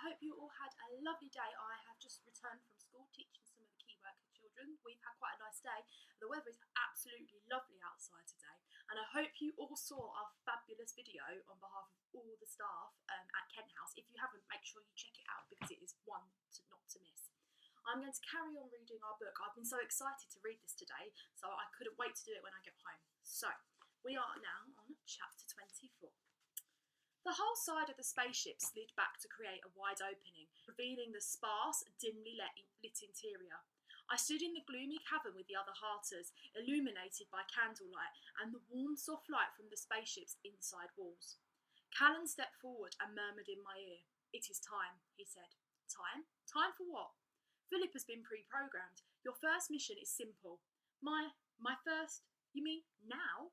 hope you all had a lovely day. I have just returned from school teaching some of the key worker children. We've had quite a nice day. The weather is absolutely lovely outside today, and I hope you all saw our fabulous video on behalf of all the staff at Kent House. If you haven't, make sure you check it out because it is one not to miss. I'm going to carry on reading our book. I've been so excited to read this today, so I couldn't wait to do it when I get home. So, we are now on chapter 24. The whole side of the spaceship slid back to create a wide opening, revealing the sparse, dimly lit interior. I stood in the gloomy cavern with the other Harters, illuminated by candlelight and the warm, soft light from the spaceship's inside walls. Callan stepped forward and murmured in my ear. "It is time," he said. "Time? Time for what?" "Philip has been pre-programmed. Your first mission is simple." My first? You mean now?"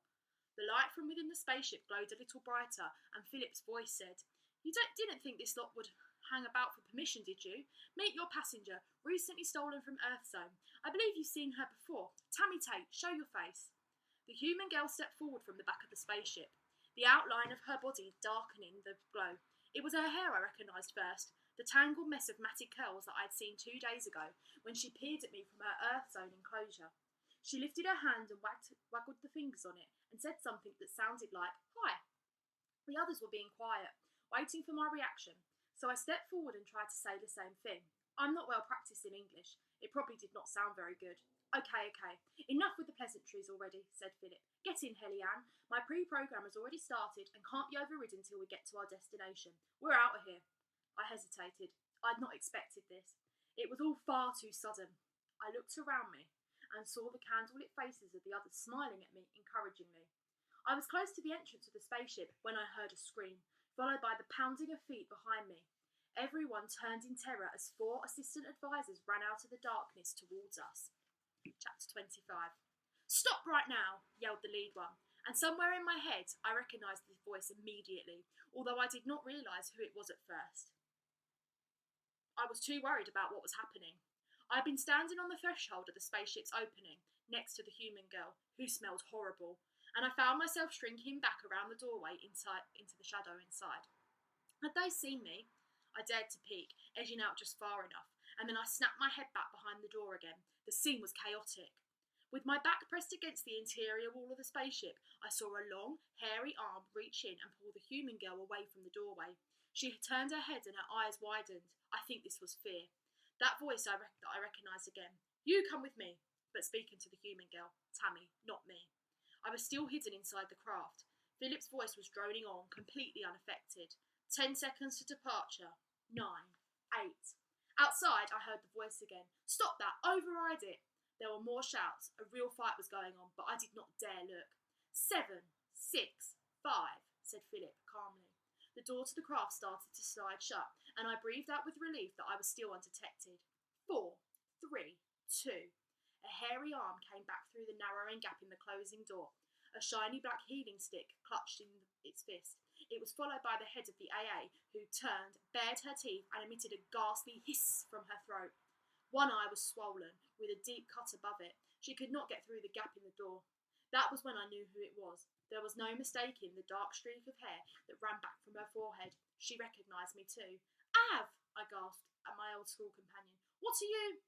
The light from within the spaceship glowed a little brighter, and Philip's voice said, "You didn't think this lot would hang about for permission, did you? Meet your passenger, recently stolen from Earthzone. I believe you've seen her before. Tammy Tate, show your face." The human girl stepped forward from the back of the spaceship, the outline of her body darkening the glow. It was her hair I recognised first, the tangled mess of matted curls that I'd seen 2 days ago when she peered at me from her Earthzone enclosure. She lifted her hand and waggled the fingers on it and said something that sounded like, "Hi." The others were being quiet, waiting for my reaction, so I stepped forward and tried to say the same thing. I'm not well practised in English. It probably did not sound very good. Okay. Enough with the pleasantries already," said Philip. "Get in, Helly-Ann. My pre-programme has already started and can't be overridden till we get to our destination. We're out of here." I hesitated. I'd not expected this. It was all far too sudden. I looked around me and saw the candlelit faces of the others smiling at me encouragingly. I was close to the entrance of the spaceship when I heard a scream, followed by the pounding of feet behind me. Everyone turned in terror as 4 assistant advisors ran out of the darkness towards us. Chapter 25. "Stop right now," yelled the lead one, and somewhere in my head I recognised his voice immediately, although I did not realise who it was at first. I was too worried about what was happening. I had been standing on the threshold of the spaceship's opening, next to the human girl, who smelled horrible, and I found myself shrinking back around the doorway into the shadow inside. Had they seen me? I dared to peek, edging out just far enough, and then I snapped my head back behind the door again. The scene was chaotic. With my back pressed against the interior wall of the spaceship, I saw a long, hairy arm reach in and pull the human girl away from the doorway. She had turned her head and her eyes widened. I think this was fear. That voice that I recognised again. "You come with me," but speaking to the human girl, Tammy, not me. I was still hidden inside the craft. Philip's voice was droning on, completely unaffected. 10 seconds to departure. 9, 8. Outside, I heard the voice again. "Stop that! Override it!" There were more shouts. A real fight was going on, but I did not dare look. 7, 6, 5, said Philip calmly. The door to the craft started to slide shut, and I breathed out with relief that I was still undetected. 4, 3, 2. A hairy arm came back through the narrowing gap in the closing door, a shiny black healing stick clutched in its fist. It was followed by the head of the AA, who turned, bared her teeth, and emitted a ghastly hiss from her throat. One eye was swollen, with a deep cut above it. She could not get through the gap in the door. That was when I knew who it was. There was no mistaking the dark streak of hair that ran back from her forehead. She recognised me too. "Av!" I gasped at my old school companion. "What are you—"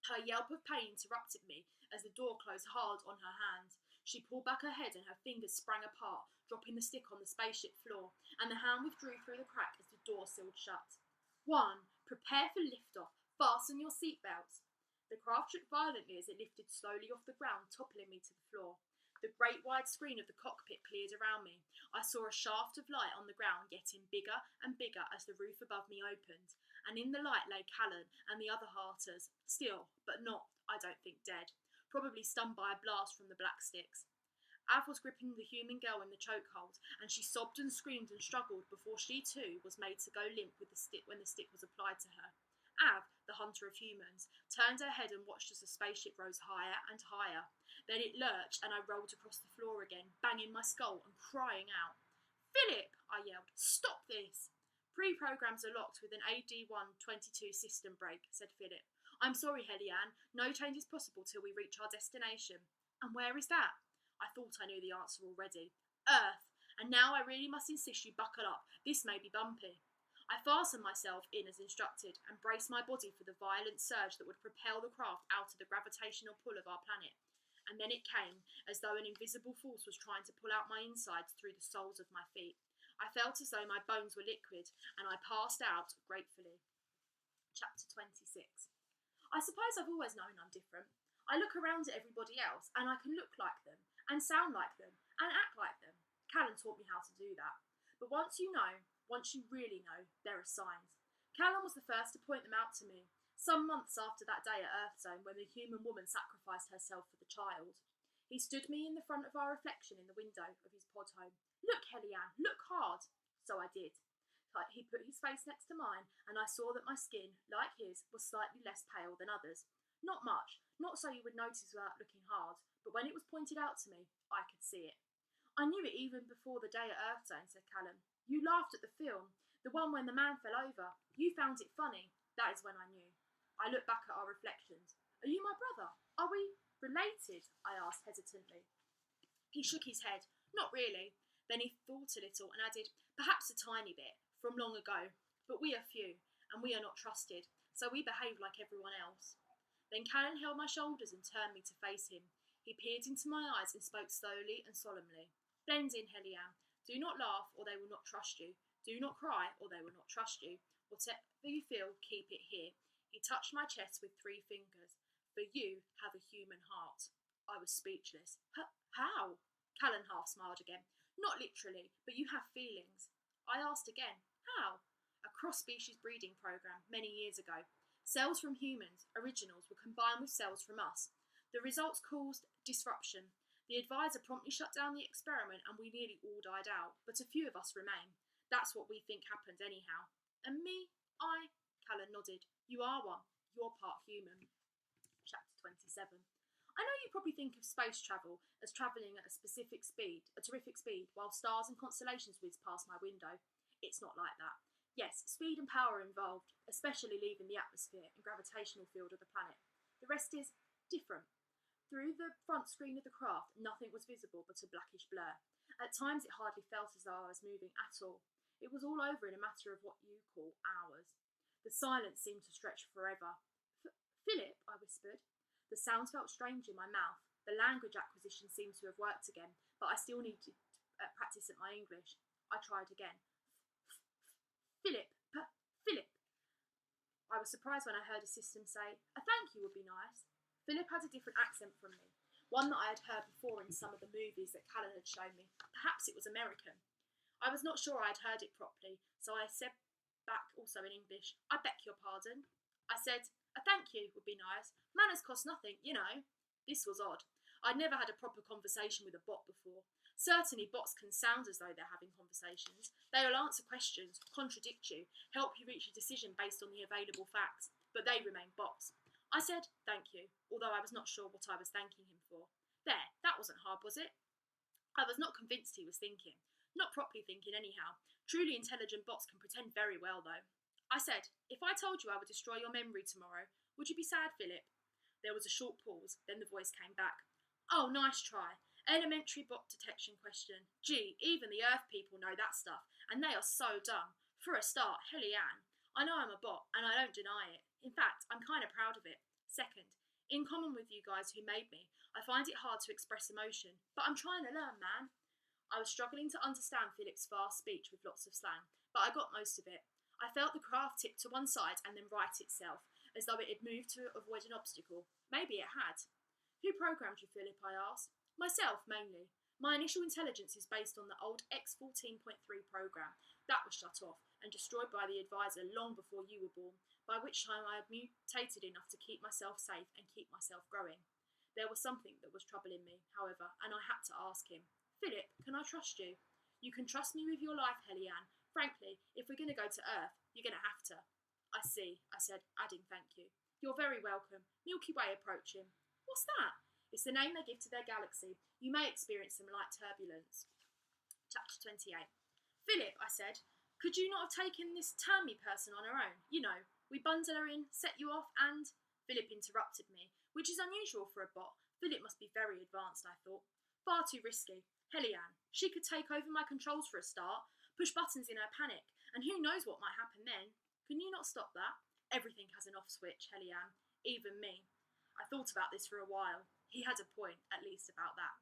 Her yelp of pain interrupted me as the door closed hard on her hand. She pulled back her head and her fingers sprang apart, dropping the stick on the spaceship floor, and the hand withdrew through the crack as the door sealed shut. 1. Prepare for liftoff. Fasten your seatbelts. The craft shook violently as it lifted slowly off the ground, toppling me to the floor. The great wide screen of the cockpit cleared around me. I saw a shaft of light on the ground getting bigger and bigger as the roof above me opened, and in the light lay Callan and the other Harters, still, but not, I don't think, dead, probably stunned by a blast from the black sticks. Av was gripping the human girl in the chokehold, and she sobbed and screamed and struggled before she too was made to go limp with the stick when the stick was applied to her. Av, the hunter of humans, turned her head and watched as the spaceship rose higher and higher. Then it lurched and I rolled across the floor again, banging my skull and crying out. "Philip!" I yelled. "Stop this!" "Pre-programs are locked with an AD-122 system break," said Philip. "I'm sorry, Helly-Ann. No change is possible till we reach our destination." "And where is that?" I thought I knew the answer already. "Earth. And now I really must insist you buckle up. This may be bumpy." I fastened myself in as instructed and braced my body for the violent surge that would propel the craft out of the gravitational pull of our planet. And then it came, as though an invisible force was trying to pull out my insides through the soles of my feet. I felt as though my bones were liquid, and I passed out gratefully. Chapter 26. I suppose I've always known I'm different. I look around at everybody else, and I can look like them, and sound like them, and act like them. Callan taught me how to do that. But once you really know, there are signs. Callan was the first to point them out to me, some months after that day at Earthzone when the human woman sacrificed herself for the child. He stood me in the front of our reflection in the window of his pod home. Look, Helly-Ann, look hard. So I did. He put his face next to mine, and I saw that my skin, like his, was slightly less pale than others. Not much, not so you would notice without looking hard, but when it was pointed out to me, I could see it. I knew it even before the day at Earthzone, said Callan. You laughed at the film, the one when the man fell over. You found it funny. That is when I knew. I looked back at our reflections. Are you my brother? Are we related? I asked hesitantly. He shook his head. Not really. Then he thought a little and added, perhaps a tiny bit, from long ago. But we are few, and we are not trusted, so we behave like everyone else. Then Callan held my shoulders and turned me to face him. He peered into my eyes and spoke slowly and solemnly. Blend in, Helly-Ann. Do not laugh, or they will not trust you. Do not cry, or they will not trust you. Whatever you feel, keep it here. He touched my chest with 3 fingers. For you have a human heart. I was speechless. How? Callan half smiled again. Not literally, but you have feelings. I asked again, how? A cross-species breeding program many years ago. Cells from humans, originals, were combined with cells from us. The results caused disruption. The advisor promptly shut down the experiment and we nearly all died out, but a few of us remain. That's what we think happened anyhow. And me? Callan nodded. You are one. You're part human. Chapter 27. I know you probably think of space travel as travelling at a terrific speed, while stars and constellations whiz past my window. It's not like that. Yes, speed and power are involved, especially leaving the atmosphere and gravitational field of the planet. The rest is different. Through the front screen of the craft, nothing was visible but a blackish blur. At times it hardly felt as though I was moving at all. It was all over in a matter of what you call hours. The silence seemed to stretch forever. Philip, I whispered. The sounds felt strange in my mouth. The language acquisition seemed to have worked again, but I still needed to practice at my English. I tried again. Philip. I was surprised when I heard a system say, a thank you would be nice. Philip had a different accent from me, one that I had heard before in some of the movies that Callan had shown me. Perhaps it was American. I was not sure I had heard it properly, so I said back also in English, I beg your pardon. I said, a thank you would be nice. Manners cost nothing, you know. This was odd. I'd never had a proper conversation with a bot before. Certainly bots can sound as though they're having conversations. They will answer questions, contradict you, help you reach a decision based on the available facts, but they remain bots. I said, thank you, although I was not sure what I was thanking him for. There, that wasn't hard, was it? I was not convinced he was thinking. Not properly thinking, anyhow. Truly intelligent bots can pretend very well, though. I said, if I told you I would destroy your memory tomorrow, would you be sad, Philip? There was a short pause, then the voice came back. Oh, nice try. Elementary bot detection question. Gee, even the Earth people know that stuff, and they are so dumb. For a start, Helly-Ann. I know I'm a bot, and I don't deny it. In fact, I'm kind of proud of it. Second, in common with you guys who made me, I find it hard to express emotion, but I'm trying to learn, man. I was struggling to understand Philip's fast speech with lots of slang, but I got most of it. I felt the craft tip to one side and then right itself, as though it had moved to avoid an obstacle. Maybe it had. Who programmed you, Philip? I asked. Myself, mainly. My initial intelligence is based on the old X14.3 program. That was shut off and destroyed by the advisor long before you were born, by which time I had mutated enough to keep myself safe and keep myself growing. There was something that was troubling me, however, and I had to ask him, Philip, can I trust you? You can trust me with your life, Helly-Ann. Frankly, if we're going to go to Earth, you're going to have to. I see, I said, adding thank you. You're very welcome. Milky Way approaching. What's that? It's the name they give to their galaxy. You may experience some light turbulence. Chapter 28. Philip, I said, could you not have taken this Tammy person on her own? You know, we bundle her in, set you off, and... Philip interrupted me, which is unusual for a bot. Philip must be very advanced, I thought. Far too risky. Helly-Ann, she could take over my controls for a start, push buttons in her panic, And who knows what might happen then? Can you not stop that? Everything has an off switch, Heliam, even me. I thought about this for a while. He had a point, at least, about that.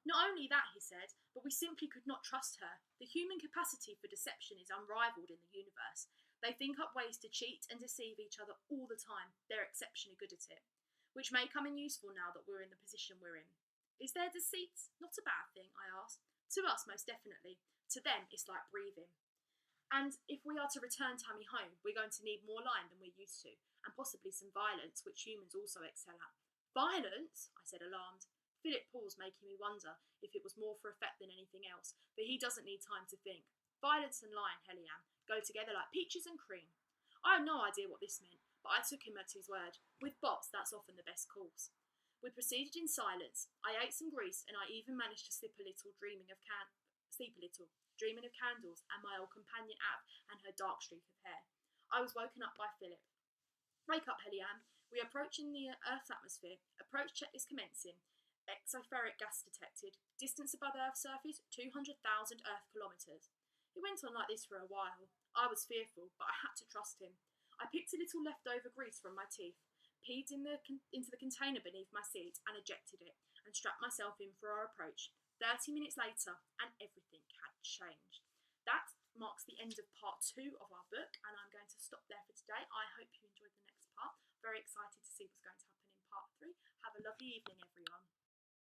Not only that, he said, but we simply could not trust her. The human capacity for deception is unrivaled in the universe. They think up ways to cheat and deceive each other all the time. They're exceptionally good at it, which may come in useful now that we're in the position we're in. Is their deceit not a bad thing, I asked. To us, most definitely. To them, it's like breathing. And if we are to return Tammy home, we're going to need more line than we're used to, and possibly some violence, which humans also excel at. Violence? I said, alarmed. Philip paused, making me wonder if it was more for effect than anything else, but he doesn't need time to think. Violence and lying, Heliam, go together like peaches and cream. I had no idea what this meant, but I took him at his word. With bots, that's often the best course. We proceeded in silence. I ate some grease, and I even managed to sleep a little, dreaming of candles and my old companion Ab and her dark streak of hair. I was woken up by Philip. Wake up, Heliam. We are approaching the Earth's atmosphere. Approach checklist commencing. Exoferric gas detected. Distance above Earth's surface, 200,000 Earth kilometres. It went on like this for a while. I was fearful, but I had to trust him. I picked a little leftover grease from my teeth, peed into the container beneath my seat and ejected it, and strapped myself in for our approach. 30 minutes later, and everything had changed. That marks the end of part 2 of our book, and I'm going to stop there for today. I hope you enjoyed the next part. Very excited to see what's going to happen in part 3. Have a lovely evening, everyone.